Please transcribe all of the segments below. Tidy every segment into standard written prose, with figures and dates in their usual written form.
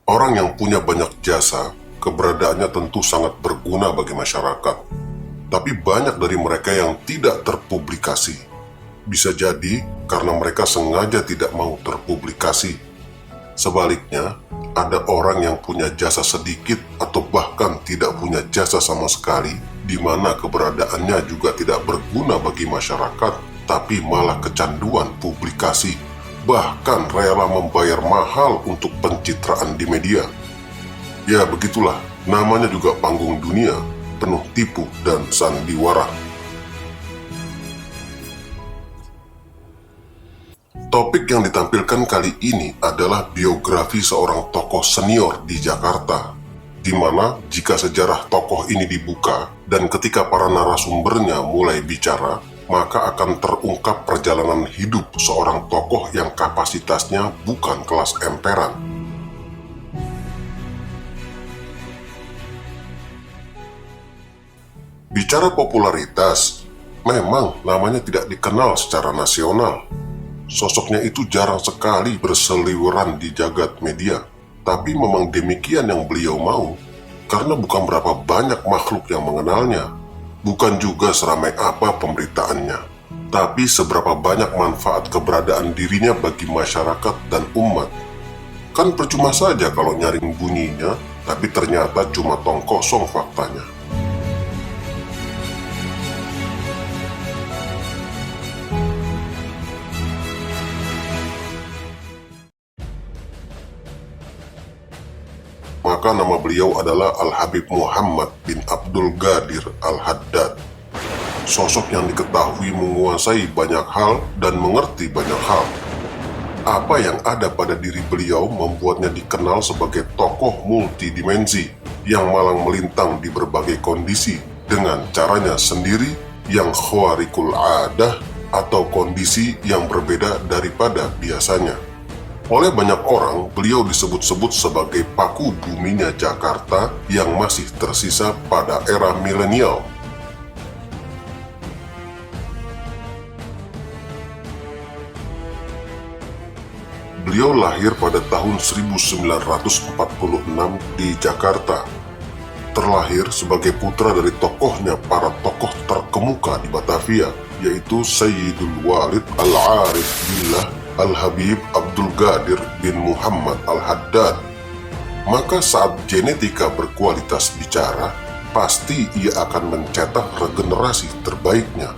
Orang yang punya banyak jasa, keberadaannya tentu sangat berguna bagi masyarakat. Tapi banyak dari mereka yang tidak terpublikasi. Bisa jadi karena mereka sengaja tidak mau terpublikasi. Sebaliknya, ada orang yang punya jasa sedikit atau bahkan tidak punya jasa sama sekali, di mana keberadaannya juga tidak berguna bagi masyarakat, tapi malah kecanduan publikasi, bahkan rela membayar mahal untuk pencitraan di media. Ya begitulah, namanya juga panggung dunia, penuh tipu dan sandiwara. Topik yang ditampilkan kali ini adalah biografi seorang tokoh senior di Jakarta, di mana jika sejarah tokoh ini dibuka dan ketika para narasumbernya mulai bicara, maka akan terungkap perjalanan hidup seorang tokoh yang kapasitasnya bukan kelas emperan. Bicara popularitas, memang namanya tidak dikenal secara nasional. Sosoknya itu jarang sekali berseliweran di jagat media. Tapi memang demikian yang beliau mau, karena bukan berapa banyak makhluk yang mengenalnya. Bukan juga seramai apa pemberitaannya, tapi seberapa banyak manfaat keberadaan dirinya bagi masyarakat dan umat. Kan percuma saja kalau nyaring bunyinya, tapi ternyata cuma tong kosong faktanya. Maka nama beliau adalah Al-Habib Muhammad bin Abdul Qadir Al-Haddad. Sosok yang diketahui menguasai banyak hal dan mengerti banyak hal. Apa yang ada pada diri beliau membuatnya dikenal sebagai tokoh multidimensi yang malang melintang di berbagai kondisi dengan caranya sendiri yang khawarikul adah atau kondisi yang berbeda daripada biasanya. Oleh banyak orang, beliau disebut-sebut sebagai paku buminya Jakarta yang masih tersisa pada era milenial. Beliau lahir pada tahun 1946 di Jakarta. Terlahir sebagai putra dari tokohnya para tokoh terkemuka di Batavia, yaitu Sayyidul Walid Al-Arif Billah Al-Habib Abdul Qadir bin Muhammad Al-Haddad. Maka saat genetika berkualitas bicara, pasti ia akan mencetak regenerasi terbaiknya.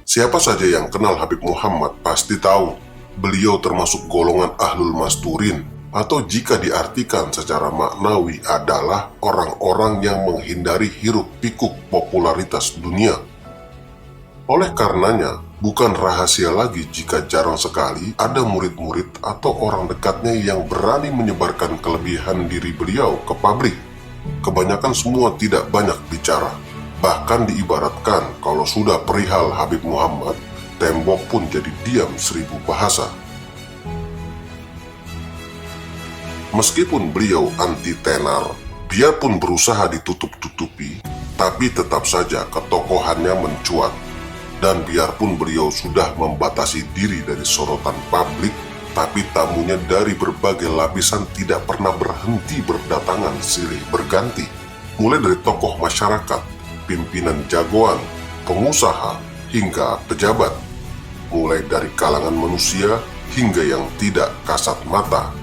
Siapa saja yang kenal Habib Muhammad pasti tahu, beliau termasuk golongan Ahlul Masturin, atau jika diartikan secara maknawi adalah orang-orang yang menghindari hiruk-pikuk popularitas dunia. Oleh karenanya, bukan rahasia lagi jika jarang sekali ada murid-murid atau orang dekatnya yang berani menyebarkan kelebihan diri beliau ke publik. Kebanyakan semua tidak banyak bicara. Bahkan diibaratkan kalau sudah perihal Habib Muhammad, tembok pun jadi diam 1000 bahasa. Meskipun beliau anti tenar, biarpun berusaha ditutup-tutupi, tapi tetap saja ketokohannya mencuat. Dan biarpun beliau sudah membatasi diri dari sorotan publik, tapi tamunya dari berbagai lapisan tidak pernah berhenti berdatangan silih berganti. Mulai dari tokoh masyarakat, pimpinan jagoan, pengusaha, hingga pejabat. Mulai dari kalangan manusia hingga yang tidak kasat mata.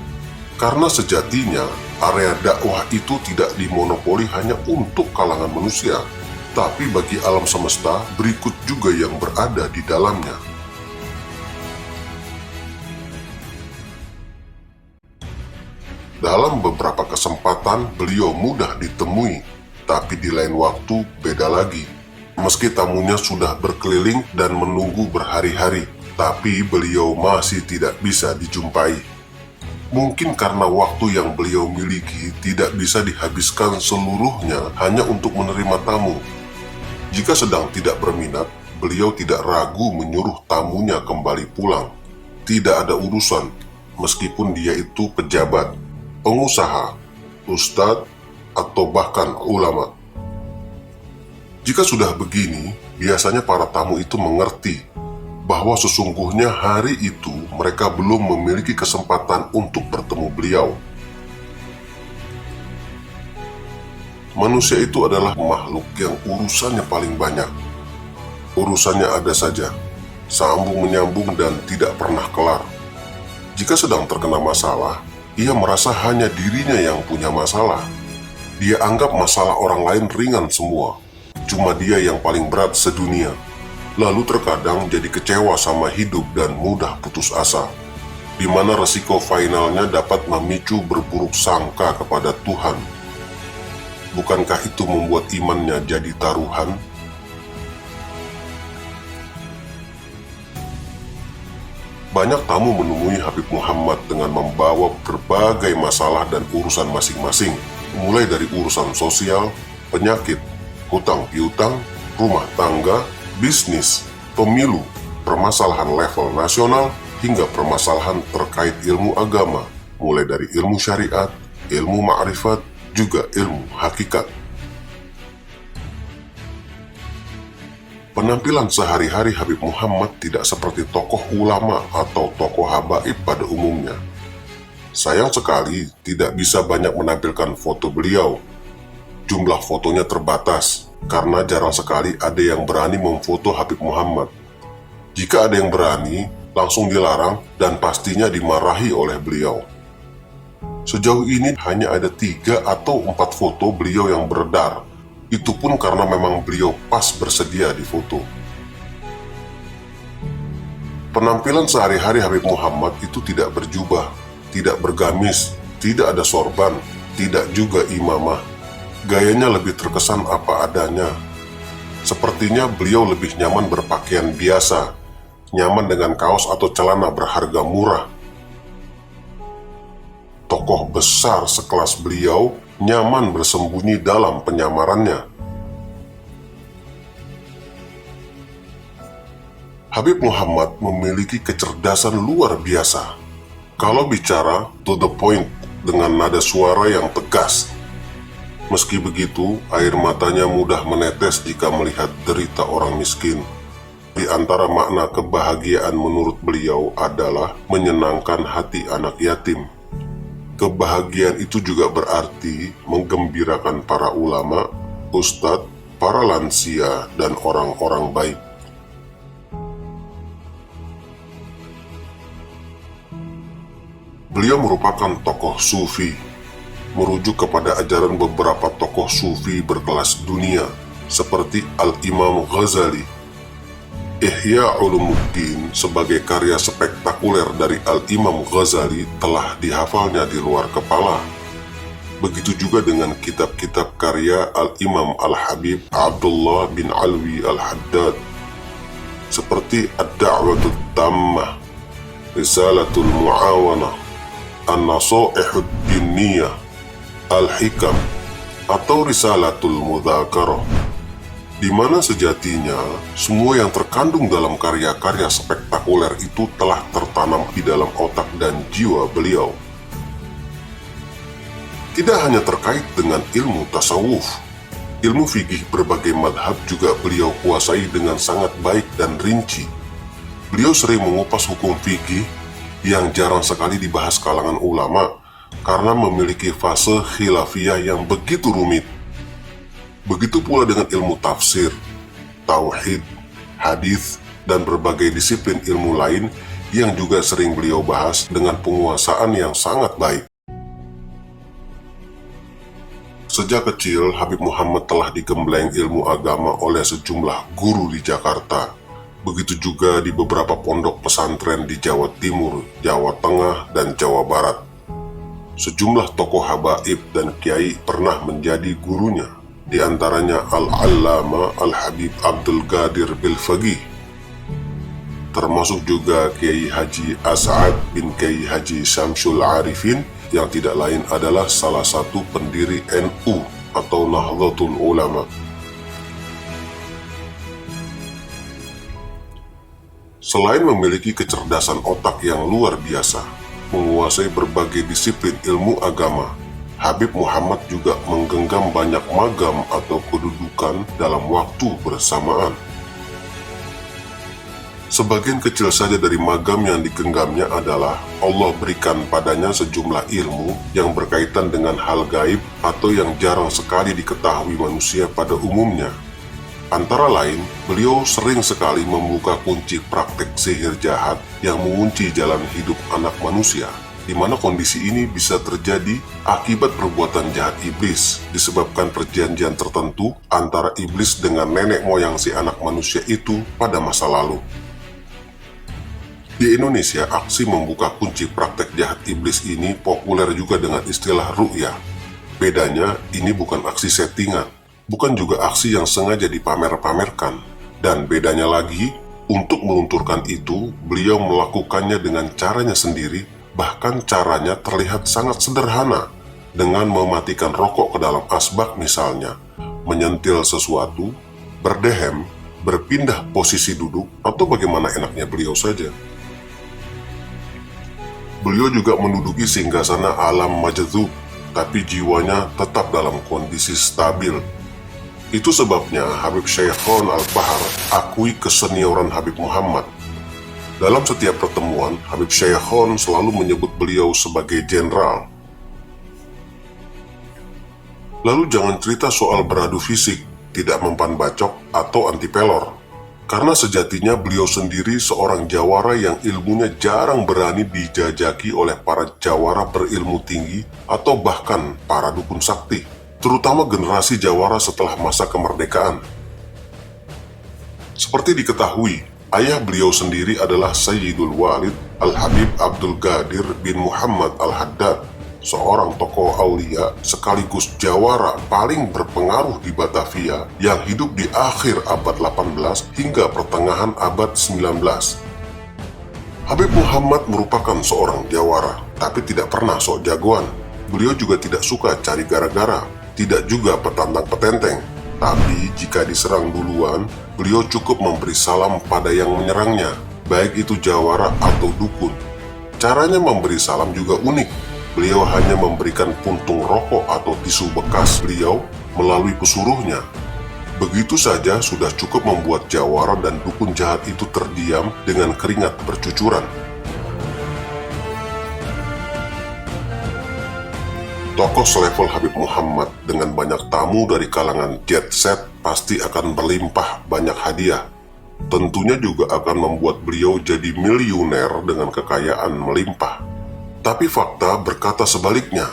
Karena sejatinya, area dakwah itu tidak dimonopoli hanya untuk kalangan manusia, tapi bagi alam semesta berikut juga yang berada di dalamnya. Dalam beberapa kesempatan beliau mudah ditemui, tapi di lain waktu beda lagi. Meski tamunya sudah berkeliling dan menunggu berhari-hari, tapi beliau masih tidak bisa dijumpai. Mungkin karena waktu yang beliau miliki tidak bisa dihabiskan seluruhnya hanya untuk menerima tamu. Jika sedang tidak berminat, beliau tidak ragu menyuruh tamunya kembali pulang. Tidak ada urusan, meskipun dia itu pejabat, pengusaha, ustadz, atau bahkan ulama. Jika sudah begini, biasanya para tamu itu mengerti bahwa sesungguhnya hari itu mereka belum memiliki kesempatan untuk bertemu beliau. Manusia itu adalah makhluk yang urusannya paling banyak. Urusannya ada saja, sambung-menyambung dan tidak pernah kelar. Jika sedang terkena masalah, ia merasa hanya dirinya yang punya masalah. Dia anggap masalah orang lain ringan semua, cuma dia yang paling berat sedunia. Lalu terkadang jadi kecewa sama hidup dan mudah putus asa, di mana resiko finalnya dapat memicu berburuk sangka kepada Tuhan. Bukankah itu membuat imannya jadi taruhan? Banyak tamu menemui Habib Muhammad dengan membawa berbagai masalah dan urusan masing-masing, mulai dari urusan sosial, penyakit, hutang piutang, rumah tangga, bisnis, pemilu, permasalahan level nasional, hingga permasalahan terkait ilmu agama, mulai dari ilmu syariat, ilmu ma'rifat, juga ilmu hakikat. Penampilan sehari-hari Habib Muhammad tidak seperti tokoh ulama atau tokoh habaib pada umumnya. Sayang sekali tidak bisa banyak menampilkan foto beliau. Jumlah fotonya terbatas, karena jarang sekali ada yang berani memfoto Habib Muhammad. Jika ada yang berani, langsung dilarang dan pastinya dimarahi oleh beliau. Sejauh ini hanya ada 3 atau 4 foto beliau yang beredar. Itu pun karena memang beliau pas bersedia difoto. Penampilan sehari-hari Habib Muhammad itu tidak berjubah, tidak bergamis, tidak ada sorban, tidak juga imamah. Gayanya lebih terkesan apa adanya. Sepertinya beliau lebih nyaman berpakaian biasa, nyaman dengan kaos atau celana berharga murah. Tokoh besar sekelas beliau nyaman bersembunyi dalam penyamarannya. Habib Muhammad memiliki kecerdasan luar biasa. Kalau bicara to the point dengan nada suara yang tegas. Meski begitu, air matanya mudah menetes jika melihat derita orang miskin. Di antara makna kebahagiaan menurut beliau adalah menyenangkan hati anak yatim. Kebahagiaan itu juga berarti menggembirakan para ulama, ustadz, para lansia, dan orang-orang baik. Beliau merupakan tokoh sufi, merujuk kepada ajaran beberapa tokoh sufi berkelas dunia, seperti Al-Imam Ghazali. Ihya Ulumuddin sebagai karya spektakuler dari Al-Imam Ghazali telah dihafalnya di luar kepala. Begitu juga dengan kitab-kitab karya Al-Imam Al-Habib Abdullah bin Alwi Al-Haddad, seperti Ad-Da'watul Tammah, Risalatul Mu'awanah, An-Nasaihud Dinniyah, Al-Hikam, atau Risalatul Mudzakarah, di mana sejatinya semua yang terkandung dalam karya-karya spektakuler itu telah tertanam di dalam otak dan jiwa beliau. Tidak hanya terkait dengan ilmu tasawuf, ilmu fikih berbagai madhab juga beliau kuasai dengan sangat baik dan rinci. Beliau sering mengupas hukum fikih yang jarang sekali dibahas kalangan ulama karena memiliki fase khilafiyah yang begitu rumit. Begitu pula dengan ilmu tafsir, tauhid, hadis, dan berbagai disiplin ilmu lain yang juga sering beliau bahas dengan penguasaan yang sangat baik. Sejak kecil, Habib Muhammad telah digembleng ilmu agama oleh sejumlah guru di Jakarta. Begitu juga di beberapa pondok pesantren di Jawa Timur, Jawa Tengah, dan Jawa Barat. Sejumlah tokoh habaib dan kiai pernah menjadi gurunya. Di antaranya Al-Allama Al-Habib Abdul Qadir Bilfaqih, termasuk juga Kiai Haji As'ad bin Kiai Haji Syamsul Arifin, yang tidak lain adalah salah satu pendiri NU atau Nahdlatul Ulama. Selain memiliki kecerdasan otak yang luar biasa, menguasai berbagai disiplin ilmu agama, Habib Muhammad juga menggenggam banyak magam atau kedudukan dalam waktu bersamaan. Sebagian kecil saja dari magam yang digenggamnya adalah Allah berikan padanya sejumlah ilmu yang berkaitan dengan hal gaib atau yang jarang sekali diketahui manusia pada umumnya. Antara lain, beliau sering sekali membuka kunci praktek sihir jahat yang mengunci jalan hidup anak manusia, di mana kondisi ini bisa terjadi akibat perbuatan jahat iblis disebabkan perjanjian tertentu antara iblis dengan nenek moyang si anak manusia itu pada masa lalu. Di Indonesia, aksi membuka kunci praktek jahat iblis ini populer juga dengan istilah ru'yah. Bedanya, ini bukan aksi settingan, bukan juga aksi yang sengaja dipamer-pamerkan. Dan bedanya lagi, untuk melunturkan itu, beliau melakukannya dengan caranya sendiri, bahkan caranya terlihat sangat sederhana, dengan mematikan rokok ke dalam asbak misalnya, menyentil sesuatu, berdehem, berpindah posisi duduk, atau bagaimana enaknya beliau saja. Beliau juga menduduki singgasana alam majdzub, tapi jiwanya tetap dalam kondisi stabil. Itu sebabnya Habib Syekhon Al-Bahar akui kesenioran Habib Muhammad. Dalam setiap pertemuan, Habib Syekhon selalu menyebut beliau sebagai jenderal. Lalu jangan cerita soal beradu fisik, tidak mempan bacok, atau anti pelor. Karena sejatinya beliau sendiri seorang jawara yang ilmunya jarang berani dijajaki oleh para jawara berilmu tinggi atau bahkan para dukun sakti, terutama generasi jawara setelah masa kemerdekaan. Seperti diketahui, ayah beliau sendiri adalah Sayyidul Walid Al-Habib Abdul Qadir bin Muhammad Al-Haddad, seorang tokoh aulia sekaligus jawara paling berpengaruh di Batavia yang hidup di akhir abad 18 hingga pertengahan abad 19. Habib Muhammad merupakan seorang jawara, tapi tidak pernah sok jagoan. Beliau juga tidak suka cari gara-gara, tidak juga petantang petenteng. Tapi jika diserang duluan, beliau cukup memberi salam pada yang menyerangnya, baik itu jawara atau dukun. Caranya memberi salam juga unik. Beliau hanya memberikan puntung rokok atau tisu bekas beliau melalui pesuruhnya. Begitu saja sudah cukup membuat jawara dan dukun jahat itu terdiam dengan keringat bercucuran. Tokoh selevel Habib Muhammad dengan banyak tamu dari kalangan jet set pasti akan berlimpah banyak hadiah. Tentunya juga akan membuat beliau jadi miliuner dengan kekayaan melimpah. Tapi fakta berkata sebaliknya,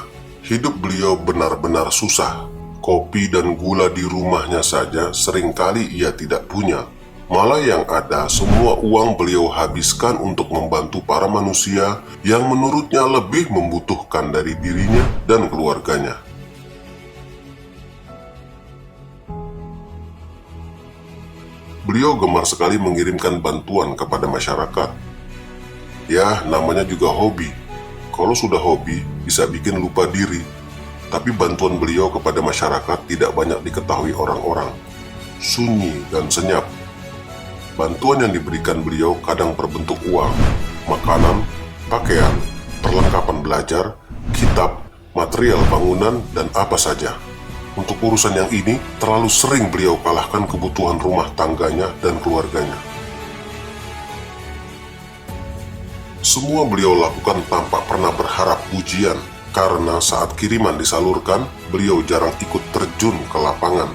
hidup beliau benar-benar susah. Kopi dan gula di rumahnya saja seringkali ia tidak punya. Malah yang ada semua uang beliau habiskan untuk membantu para manusia yang menurutnya lebih membutuhkan dari dirinya dan keluarganya. Beliau gemar sekali mengirimkan bantuan kepada masyarakat. Ya, namanya juga hobi. Kalau sudah hobi, bisa bikin lupa diri. Tapi bantuan beliau kepada masyarakat tidak banyak diketahui orang-orang. Sunyi dan senyap. Bantuan yang diberikan beliau kadang berbentuk uang, makanan, pakaian, perlengkapan belajar, kitab, material bangunan, dan apa saja. Untuk urusan yang ini, terlalu sering beliau kalahkan kebutuhan rumah tangganya dan keluarganya. Semua beliau lakukan tanpa pernah berharap pujian, karena saat kiriman disalurkan, beliau jarang ikut terjun ke lapangan.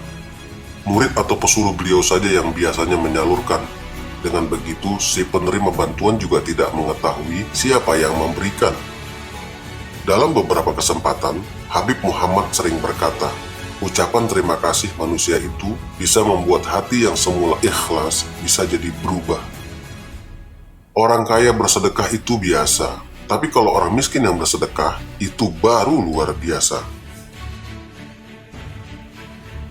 Murid atau pesuruh beliau saja yang biasanya menyalurkan. Dengan begitu, si penerima bantuan juga tidak mengetahui siapa yang memberikan. Dalam beberapa kesempatan, Habib Muhammad sering berkata, ucapan terima kasih manusia itu bisa membuat hati yang semula ikhlas bisa jadi berubah. Orang kaya bersedekah itu biasa, tapi kalau orang miskin yang bersedekah, itu baru luar biasa.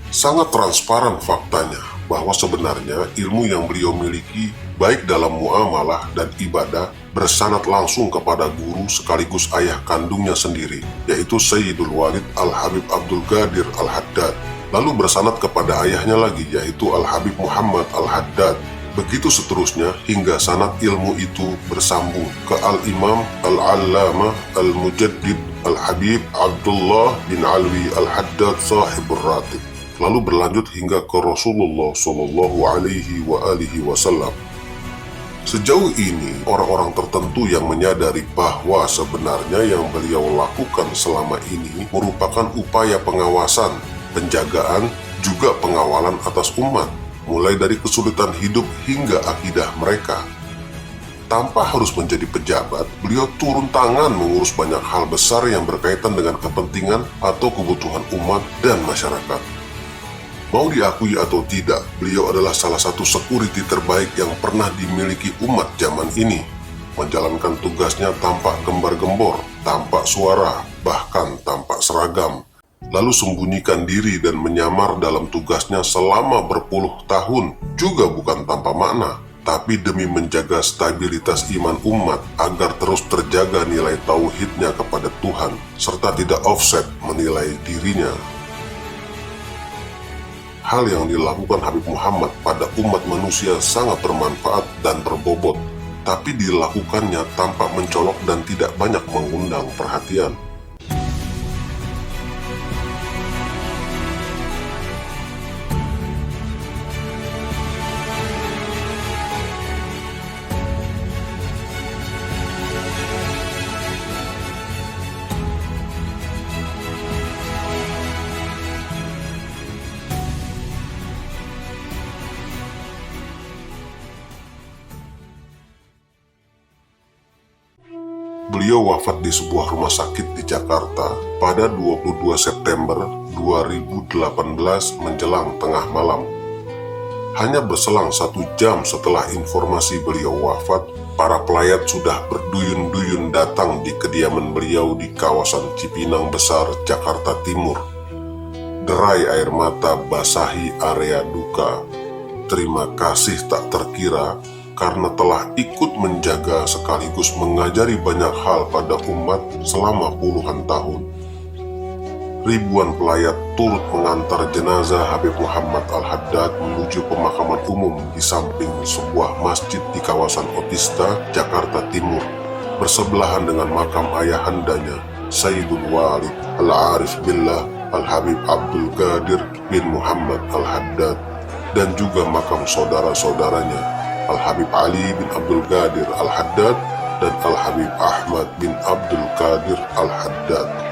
Sangat transparan faktanya bahwa sebenarnya ilmu yang beliau miliki, baik dalam muamalah dan ibadah, bersanad langsung kepada guru sekaligus ayah kandungnya sendiri, yaitu Sayyidul Walid Al-Habib Abdul Qadir Al-Haddad, lalu bersanad kepada ayahnya lagi, yaitu Al-Habib Muhammad Al-Haddad. Begitu seterusnya hingga sanad ilmu itu bersambung ke Al-Imam Al-Allamah Al-Mujaddid Al-Habib Abdullah bin Alwi Al-Haddad Sahibur Ratib, lalu berlanjut hingga ke Rasulullah Shallallahu Alaihi Wasallam. Sejauh ini, orang-orang tertentu yang menyadari bahwa sebenarnya yang beliau lakukan selama ini merupakan upaya pengawasan, penjagaan, juga pengawalan atas umat, mulai dari kesulitan hidup hingga akidah mereka. Tanpa harus menjadi pejabat, beliau turun tangan mengurus banyak hal besar yang berkaitan dengan kepentingan atau kebutuhan umat dan masyarakat. Mau diakui atau tidak, beliau adalah salah satu security terbaik yang pernah dimiliki umat zaman ini. Menjalankan tugasnya tanpa gembar-gembor, tanpa suara, bahkan tanpa seragam. Lalu sembunyikan diri dan menyamar dalam tugasnya selama berpuluh tahun, juga bukan tanpa makna, tapi demi menjaga stabilitas iman umat agar terus terjaga nilai tauhidnya kepada Tuhan, serta tidak offset menilai dirinya. Hal yang dilakukan Habib Muhammad pada umat manusia sangat bermanfaat dan berbobot, tapi dilakukannya tanpa mencolok dan tidak banyak mengundang perhatian. Beliau wafat di sebuah rumah sakit di Jakarta pada 22 September 2018 menjelang tengah malam. Hanya berselang 1 jam setelah informasi beliau wafat, para pelayat sudah berduyun-duyun datang di kediaman beliau di kawasan Cipinang Besar, Jakarta Timur. Derai air mata basahi area duka. Terima kasih tak terkira karena telah ikut menjaga sekaligus mengajari banyak hal pada umat selama puluhan tahun. Ribuan pelayat turut mengantar jenazah Habib Muhammad Al-Haddad menuju pemakaman umum di samping sebuah masjid di kawasan Otista, Jakarta Timur, bersebelahan dengan makam ayahandanya, Sayyidul Walid Al-Arif Billah Al-Habib Abdul Qadir bin Muhammad Al-Haddad, dan juga makam saudara-saudaranya, Al-Habib Ali bin Abdul Qadir Al-Haddad dan Al-Habib Ahmad bin Abdul Qadir Al-Haddad.